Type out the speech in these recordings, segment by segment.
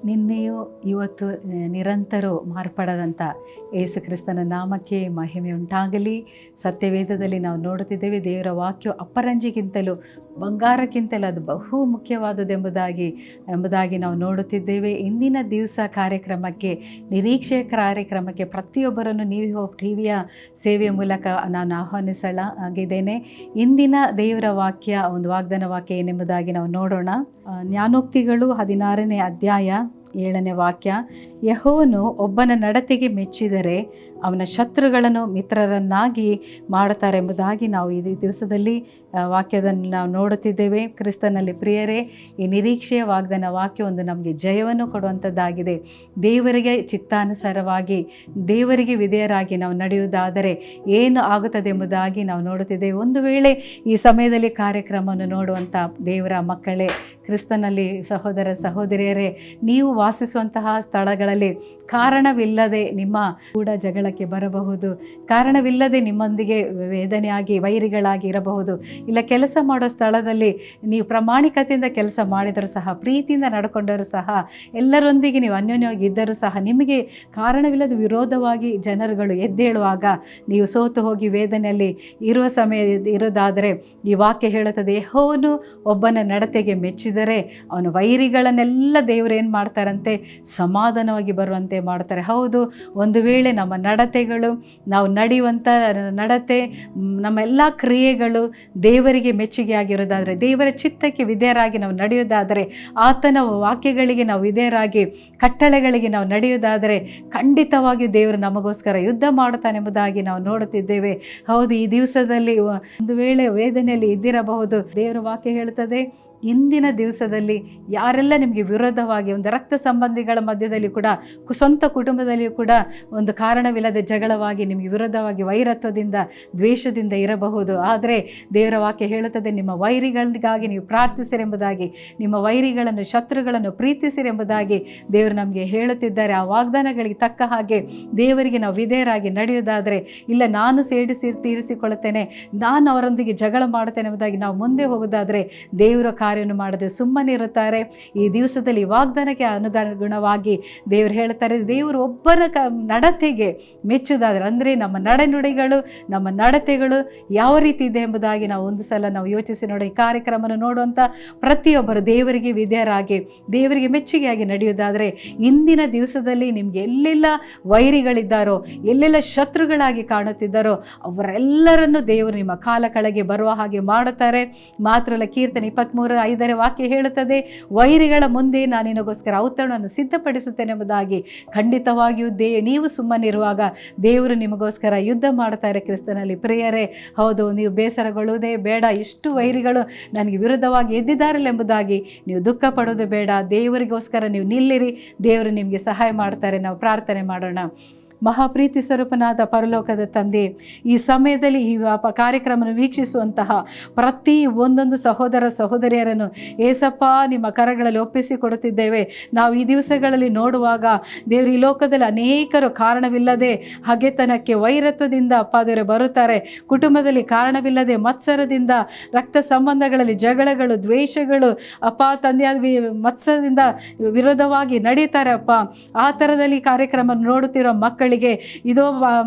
ನಿನ್ನೆಯೂ ಇವತ್ತು ನಿರಂತರವೂ ಮಾರ್ಪಡದಂಥ ಯೇಸು ಕ್ರಿಸ್ತನ ನಾಮಕ್ಕೆ ಮಹಿಮೆ ಉಂಟಾಗಲಿ. ಸತ್ಯವೇದದಲ್ಲಿ ನಾವು ನೋಡುತ್ತಿದ್ದೇವೆ, ದೇವರ ವಾಕ್ಯ ಅಪರಂಜಿಗಿಂತಲೂ ಬಂಗಾರಕ್ಕಿಂತಲೂ ಅದು ಬಹು ಮುಖ್ಯವಾದುದೆಂಬುದಾಗಿ ನಾವು ನೋಡುತ್ತಿದ್ದೇವೆ. ಇಂದಿನ ದಿವಸ ಕಾರ್ಯಕ್ರಮಕ್ಕೆ, ನಿರೀಕ್ಷೆಯ ಕಾರ್ಯಕ್ರಮಕ್ಕೆ ಪ್ರತಿಯೊಬ್ಬರನ್ನು ನೀವು ಟಿವಿಯ ಸೇವೆಯ ಮೂಲಕ ನಾನು ಆಹ್ವಾನಿಸಲಾಗಿದ್ದೇನೆ. ಇಂದಿನ ದೇವರ ವಾಕ್ಯ, ಒಂದು ವಾಗ್ದಾನ ವಾಕ್ಯ ಏನೆಂಬುದಾಗಿ ನಾವು ನೋಡೋಣ. ಜ್ಞಾನೋಕ್ತಿಗಳು 16ನೇ ಅಧ್ಯಾಯ 7ನೇ ವಾಕ್ಯ. ಯೆಹೋವನು ಒಬ್ಬನ ನಡತೆಗೆ ಮೆಚ್ಚಿದರೆ ಅವನ ಶತ್ರುಗಳನ್ನು ಮಿತ್ರರನ್ನಾಗಿ ಮಾಡುತ್ತಾರೆ ಎಂಬುದಾಗಿ ನಾವು ಈ ದಿವಸದಲ್ಲಿ ವಾಕ್ಯದಲ್ಲಿ ನಾವು ನೋಡುತ್ತಿದ್ದೇವೆ. ಕ್ರಿಸ್ತನಲ್ಲಿ ಪ್ರಿಯರೇ, ಈ ನಿರೀಕ್ಷೆಯ ವಾಗ್ದಾನ ವಾಕ್ಯ ಒಂದು ನಮಗೆ ಜಯವನ್ನು ಕೊಡುವಂಥದ್ದಾಗಿದೆ. ದೇವರಿಗೆ ಚಿತ್ತಾನುಸಾರವಾಗಿ, ದೇವರಿಗೆ ವಿಧೇಯರಾಗಿ ನಾವು ನಡೆಯುವುದಾದರೆ ಏನು ಆಗುತ್ತದೆ ಎಂಬುದಾಗಿ ನಾವು ನೋಡುತ್ತಿದ್ದೇವೆ. ಒಂದು ವೇಳೆ ಈ ಸಮಯದಲ್ಲಿ ಕಾರ್ಯಕ್ರಮವನ್ನು ನೋಡುವಂಥ ದೇವರ ಮಕ್ಕಳೇ, ಕ್ರಿಸ್ತನಲ್ಲಿ ಸಹೋದರ ಸಹೋದರಿಯರೇ, ನೀವು ವಾಸಿಸುವಂತಹ ಸ್ಥಳಗಳಲ್ಲಿ ಕಾರಣವಿಲ್ಲದೆ ನಿಮ್ಮ ಕೂಡ ಜಗಳಕ್ಕೆ ಬರಬಹುದು, ಕಾರಣವಿಲ್ಲದೆ ನಿಮ್ಮೊಂದಿಗೆ ವೇದನೆಯಾಗಿ ವೈರಿಗಳಾಗಿ ಇರಬಹುದು. ಇಲ್ಲ ಕೆಲಸ ಮಾಡೋ ಸ್ಥಳದಲ್ಲಿ ನೀವು ಪ್ರಾಮಾಣಿಕತೆಯಿಂದ ಕೆಲಸ ಮಾಡಿದರೂ ಸಹ, ಪ್ರೀತಿಯಿಂದ ನಡ್ಕೊಂಡರೂ ಸಹ, ಎಲ್ಲರೊಂದಿಗೆ ನೀವು ಅನ್ಯೋನ್ಯವಾಗಿ ಇದ್ದರೂ ಸಹ, ನಿಮಗೆ ಕಾರಣವಿಲ್ಲದ ವಿರೋಧವಾಗಿ ಜನರುಗಳು ಎದ್ದೇಳುವಾಗ ನೀವು ಸೋತು ಹೋಗಿ ವೇದನೆಯಲ್ಲಿ ಇರುವ ಸಮಯ ಇರೋದಾದರೆ ಈ ವಾಕ್ಯ ಹೇಳುತ್ತದೆ, ಯೆಹೋವನು ಒಬ್ಬನ ನಡತೆಗೆ ಮೆಚ್ಚಿದರೆ ಅವನ ವೈರಿಗಳನ್ನೆಲ್ಲ ದೇವರು ಏನು ಮಾಡ್ತಾರಂತೆ, ಸಮಾಧಾನವಾಗಿ ಬರುವಂತೆ ಮಾಡ್ತಾರೆ. ಹೌದು, ಒಂದು ವೇಳೆ ನಮ್ಮ ನಡತೆಗಳು, ನಾವು ನಡೆಯುವಂಥ ನಡತೆ, ನಮ್ಮ ಎಲ್ಲ ಕ್ರಿಯೆಗಳು ದೇವರಿಗೆ ಮೆಚ್ಚುಗೆ ಆಗಿರೋದಾದರೆ, ದೇವರ ಚಿತ್ತಕ್ಕೆ ವಿಧೇಯರಾಗಿ ನಾವು ನಡೆಯೋದಾದರೆ, ಆತನ ವಾಕ್ಯಗಳಿಗೆ ನಾವು ವಿಧೇಯರಾಗಿ, ಕಟ್ಟಳೆಗಳಿಗೆ ನಾವು ನಡೆಯೋದಾದರೆ, ಖಂಡಿತವಾಗಿಯೂ ದೇವರು ನಮಗೋಸ್ಕರ ಯುದ್ಧ ಮಾಡುತ್ತಾನೆಂಬುದಾಗಿ ನಾವು ನೋಡುತ್ತಿದ್ದೇವೆ. ಹೌದು, ಈ ದಿವಸದಲ್ಲಿ ಒಂದು ವೇಳೆ ವೇದನೆಯಲ್ಲಿ ಇದ್ದಿರಬಹುದು. ದೇವರ ವಾಕ್ಯ ಹೇಳುತ್ತದೆ, ಇಂದಿನ ದಿವಸದಲ್ಲಿ ಯಾರೆಲ್ಲ ನಿಮಗೆ ವಿರೋಧವಾಗಿ, ಒಂದು ರಕ್ತ ಸಂಬಂಧಿಗಳ ಮಧ್ಯದಲ್ಲಿ ಕೂಡ, ಸ್ವಂತ ಕುಟುಂಬದಲ್ಲಿಯೂ ಕೂಡ ಒಂದು ಕಾರಣವಿಲ್ಲದೆ ಜಗಳವಾಗಿ, ನಿಮಗೆ ವಿರೋಧವಾಗಿ ವೈರತ್ವದಿಂದ, ದ್ವೇಷದಿಂದ ಇರಬಹುದು. ಆದರೆ ದೇವರ ವಾಕ್ಯ ಹೇಳುತ್ತದೆ, ನಿಮ್ಮ ವೈರಿಗಳಿಗಾಗಿ ನೀವು ಪ್ರಾರ್ಥಿಸಿರೆಂಬುದಾಗಿ, ನಿಮ್ಮ ವೈರಿಗಳನ್ನು, ಶತ್ರುಗಳನ್ನು ಪ್ರೀತಿಸಿರೆಂಬುದಾಗಿ ದೇವರು ನಮಗೆ ಹೇಳುತ್ತಿದ್ದಾರೆ. ಆ ವಾಗ್ದಾನಗಳಿಗೆ ತಕ್ಕ ಹಾಗೆ ದೇವರಿಗೆ ನಾವು ವಿಧೇಯರಾಗಿ ನಡೆಯುವುದಾದರೆ, ಇಲ್ಲ ನಾನು ತೀರಿಸಿಕೊಳ್ಳುತ್ತೇನೆ, ನಾನು ಅವರೊಂದಿಗೆ ಜಗಳ ಮಾಡುತ್ತೇನೆ ಎಂಬುದಾಗಿ ನಾವು ಮುಂದೆ ಹೋಗುವುದಾದರೆ, ದೇವರ ಕಾರ್ಯವನ್ನು ಮಾಡದೆ ಸುಮ್ಮನಿರುತ್ತಾರೆ. ಈ ದಿವಸದಲ್ಲಿ ವಾಗ್ದಾನಕ್ಕೆ ಅನುಗುಣವಾಗಿ ದೇವರು ಹೇಳ್ತಾರೆ, ದೇವರು ಒಬ್ಬನ ನಡತೆಗೆ ಮೆಚ್ಚುವುದಾದರೆ, ಅಂದರೆ ನಮ್ಮ ನಡೆನುಡಿಗಳು, ನಮ್ಮ ನಡತೆಗಳು ಯಾವ ರೀತಿ ಇದೆ ಎಂಬುದಾಗಿ ನಾವು ಒಂದು ಸಲ ನಾವು ಯೋಚಿಸಿ ನೋಡಿ. ಈ ಕಾರ್ಯಕ್ರಮವನ್ನು ನೋಡುವಂಥ ಪ್ರತಿಯೊಬ್ಬರು ದೇವರಿಗೆ ವಿಧೇಯರಾಗಿ, ದೇವರಿಗೆ ಮೆಚ್ಚುಗೆಯಾಗಿ ನಡೆಯುವುದಾದರೆ, ಇಂದಿನ ದಿವಸದಲ್ಲಿ ನಿಮಗೆ ಎಲ್ಲೆಲ್ಲ ವೈರಿಗಳಿದ್ದಾರೋ, ಎಲ್ಲೆಲ್ಲ ಶತ್ರುಗಳಾಗಿ ಕಾಣುತ್ತಿದ್ದಾರೋ, ಅವರೆಲ್ಲರನ್ನು ದೇವರು ನಿಮ್ಮ ಕಾಲ ಕೆಳಗೆ ಬರುವ ಹಾಗೆ ಮಾಡುತ್ತಾರೆ. ಮಾತ್ರಲ್ಲ, ಕೀರ್ತನೆ 23:5 ವಾಕ್ಯ ಹೇಳುತ್ತದೆ, ವೈರಿಗಳ ಮುಂದೆ ನಾನು ನಿನಗೋಸ್ಕರ ಔತಣವನ್ನು ಸಿದ್ಧಪಡಿಸುತ್ತೇನೆ ಎಂಬುದಾಗಿ. ಖಂಡಿತವಾಗಿಯೂ ನೀವು ಸುಮ್ಮನಿರುವಾಗ ದೇವರು ನಿಮಗೋಸ್ಕರ ಯುದ್ಧ ಮಾಡ್ತಾರೆ. ಕ್ರಿಸ್ತನಲ್ಲಿ ಪ್ರಿಯರೇ, ಹೌದು, ನೀವು ಬೇಸರಗೊಳ್ಳುವುದೇ ಬೇಡ. ಇಷ್ಟು ವೈರಿಗಳು ನನಗೆ ವಿರುದ್ಧವಾಗಿ ಎದ್ದಿದ್ದಾರಲ್ಲ ಎಂಬುದಾಗಿ ನೀವು ದುಃಖ ಪಡೋದು ಬೇಡ. ದೇವರಿಗೋಸ್ಕರ ನೀವು ನಿಲ್ಲಿರಿ, ದೇವರು ನಿಮಗೆ ಸಹಾಯ ಮಾಡ್ತಾರೆ. ನಾವು ಪ್ರಾರ್ಥನೆ ಮಾಡೋಣ. ಮಹಾಪ್ರೀತಿ ಸ್ವರೂಪನಾದ ಪರಲೋಕದ ತಂದೆ, ಈ ಸಮಯದಲ್ಲಿ ಈ ಕಾರ್ಯಕ್ರಮವನ್ನು ವೀಕ್ಷಿಸುವಂತಹ ಪ್ರತಿ ಒಂದೊಂದು ಸಹೋದರ ಸಹೋದರಿಯರನ್ನು ಏಸಪ್ಪ ನಿಮ್ಮ ಕರಗಳಲ್ಲಿ ಒಪ್ಪಿಸಿಕೊಡುತ್ತಿದ್ದೇವೆ. ನಾವು ಈ ದಿವಸಗಳಲ್ಲಿ ನೋಡುವಾಗ ದೇವರು, ಈ ಲೋಕದಲ್ಲಿ ಅನೇಕರು ಕಾರಣವಿಲ್ಲದೆ ಹಗೆತನಕ್ಕೆ, ವೈರತ್ವದಿಂದ ಅಪ್ಪ ದೇವರು ಬರುತ್ತಾರೆ. ಕುಟುಂಬದಲ್ಲಿ ಕಾರಣವಿಲ್ಲದೆ ಮತ್ಸರದಿಂದ, ರಕ್ತ ಸಂಬಂಧಗಳಲ್ಲಿ ಜಗಳಗಳು, ದ್ವೇಷಗಳು, ಅಪ್ಪ ತಂದೆಯಾದ ಮತ್ಸರದಿಂದ ವಿರೋಧವಾಗಿ ನಡೀತಾರೆ. ಅಪ್ಪ, ಆ ಥರದಲ್ಲಿ ಕಾರ್ಯಕ್ರಮ ನೋಡುತ್ತಿರೋ ಮಕ್ಕಳಿಗೆ, ಇದೋ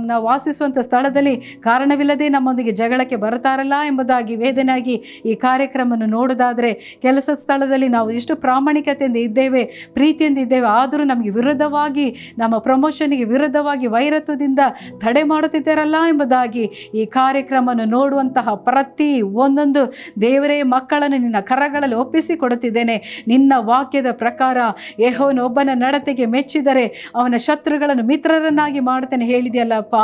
ನಾವು ವಾಸಿಸುವಂಥ ಸ್ಥಳದಲ್ಲಿ ಕಾರಣವಿಲ್ಲದೆ ನಮ್ಮೊಂದಿಗೆ ಜಗಳಕ್ಕೆ ಬರ್ತಾರಲ್ಲ ಎಂಬುದಾಗಿ ವೇದನೆಯಾಗಿ ಈ ಕಾರ್ಯಕ್ರಮವನ್ನು ನೋಡೋದಾದರೆ, ಕೆಲಸ ಸ್ಥಳದಲ್ಲಿ ನಾವು ಎಷ್ಟು ಪ್ರಾಮಾಣಿಕತೆಯಿಂದ ಇದ್ದೇವೆ, ಪ್ರೀತಿಯಿಂದ ಇದ್ದೇವೆ, ಆದರೂ ನಮಗೆ ವಿರುದ್ಧವಾಗಿ, ನಮ್ಮ ಪ್ರಮೋಷನ್ಗೆ ವಿರುದ್ಧವಾಗಿ ವೈರತ್ವದಿಂದ ತಡೆ ಮಾಡುತ್ತಿದ್ದಾರಲ್ಲ ಎಂಬುದಾಗಿ ಈ ಕಾರ್ಯಕ್ರಮವನ್ನು ನೋಡುವಂತಹ ಪ್ರತಿ ಒಂದೊಂದು ದೇವರೇ ಮಕ್ಕಳನ್ನು ನಿನ್ನ ಕರಗಳಲ್ಲಿ ಒಪ್ಪಿಸಿಕೊಡುತ್ತಿದ್ದೇನೆ. ನಿನ್ನ ವಾಕ್ಯದ ಪ್ರಕಾರ ಯೆಹೋವನು ಒಬ್ಬನ ನಡತೆಗೆ ಮೆಚ್ಚಿದರೆ ಅವನ ಶತ್ರುಗಳನ್ನು ಮಿತ್ರರನ್ನಾಗಿ ಮಾಡ್ತೇನೆ ಹೇಳಿದೆಯಲ್ಲಪ್ಪ.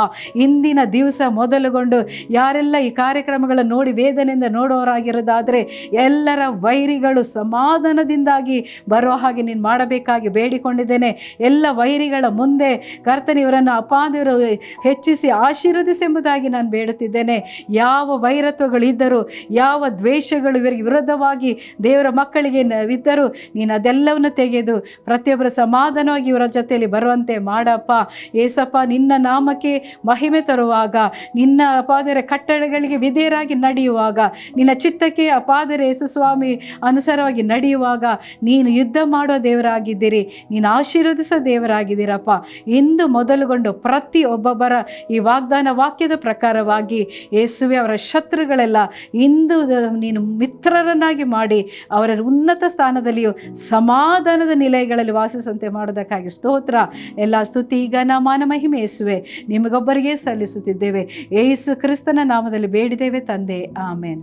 ಇಂದಿನ ದಿವಸ ಮೊದಲುಗೊಂಡು ಯಾರೆಲ್ಲ ಈ ಕಾರ್ಯಕ್ರಮಗಳನ್ನು ನೋಡಿ ವೇದನೆಯಿಂದ ನೋಡೋರಾಗಿರೋದಾದರೆ, ಎಲ್ಲರ ವೈರಿಗಳು ಸಮಾಧಾನದಿಂದಾಗಿ ಬರುವ ಹಾಗೆ ನೀನು ಮಾಡಬೇಕಾಗಿ ಬೇಡಿಕೊಂಡಿದ್ದೇನೆ. ಎಲ್ಲ ವೈರಿಗಳ ಮುಂದೆ ಕರ್ತನೇ ಇವರನ್ನು ಅಪಾದೇವರು ಹೆಚ್ಚಿಸಿ ಆಶೀರ್ವದಿಸಿ ಎಂಬುದಾಗಿ ನಾನು ಬೇಡುತ್ತಿದ್ದೇನೆ. ಯಾವ ವೈರತ್ವಗಳು ಇದ್ದರೂ, ಯಾವ ದ್ವೇಷಗಳು ಇವರಿಗೆ ವಿರುದ್ಧವಾಗಿ ದೇವರ ಮಕ್ಕಳಿಗೆ ಇದ್ದರೂ, ನೀನು ಅದೆಲ್ಲವನ್ನು ತೆಗೆದು ಪ್ರತಿಯೊಬ್ಬರ ಸಮಾಧಾನವಾಗಿ ಇವರ ಜೊತೆಯಲ್ಲಿ ಬರುವಂತೆ ಮಾಡಪ್ಪ. ಏಸಪ್ಪ ನಿನ್ನ ನಾಮಕ್ಕೆ ಮಹಿಮೆ ತರುವಾಗ, ನಿನ್ನ ಅಪಾದರ ಕಟ್ಟಳೆಗಳಿಗೆ ವಿಧೇಯರಾಗಿ ನಡೆಯುವಾಗ, ನಿನ್ನ ಚಿತ್ತಕ್ಕೆ ಅಪಾದರ ಯೇಸು ಸ್ವಾಮಿ ಅನುಸಾರವಾಗಿ ನಡೆಯುವಾಗ ನೀನು ಯುದ್ಧ ಮಾಡೋ ದೇವರಾಗಿದ್ದೀರಿ, ನೀನು ಆಶೀರ್ವದಿಸೋ ದೇವರಾಗಿದ್ದೀರಪ್ಪ. ಇಂದು ಮೊದಲುಗೊಂಡು ಪ್ರತಿ ಒಬ್ಬೊಬ್ಬರ ಈ ವಾಗ್ದಾನ ವಾಕ್ಯದ ಪ್ರಕಾರವಾಗಿ ಯೇಸುವೆ ಅವರ ಶತ್ರುಗಳೆಲ್ಲ ಇಂದು ನೀನು ಮಿತ್ರರನ್ನಾಗಿ ಮಾಡಿ ಅವರ ಉನ್ನತ ಸ್ಥಾನದಲ್ಲಿಯೂ ಸಮಾಧಾನದ ನಿಲಯಗಳಲ್ಲಿ ವಾಸಿಸುವಂತೆ ಮಾಡೋದಕ್ಕಾಗಿ ಸ್ತೋತ್ರ. ಎಲ್ಲ ಸ್ತುತಿ ಘನ ಮಾನ ಮಹಿಮೆ ಯೇಸುವೆ ನಿಮಗೊಬ್ಬರಿಗೆ ಸಲ್ಲಿಸುತ್ತಿದ್ದೇವೆ. ಯೇಸು ಕ್ರಿಸ್ತನ ನಾಮದಲ್ಲಿ ಬೇಡಿದ್ದೇವೆ ತಂದೆ, ಆಮೇನ್.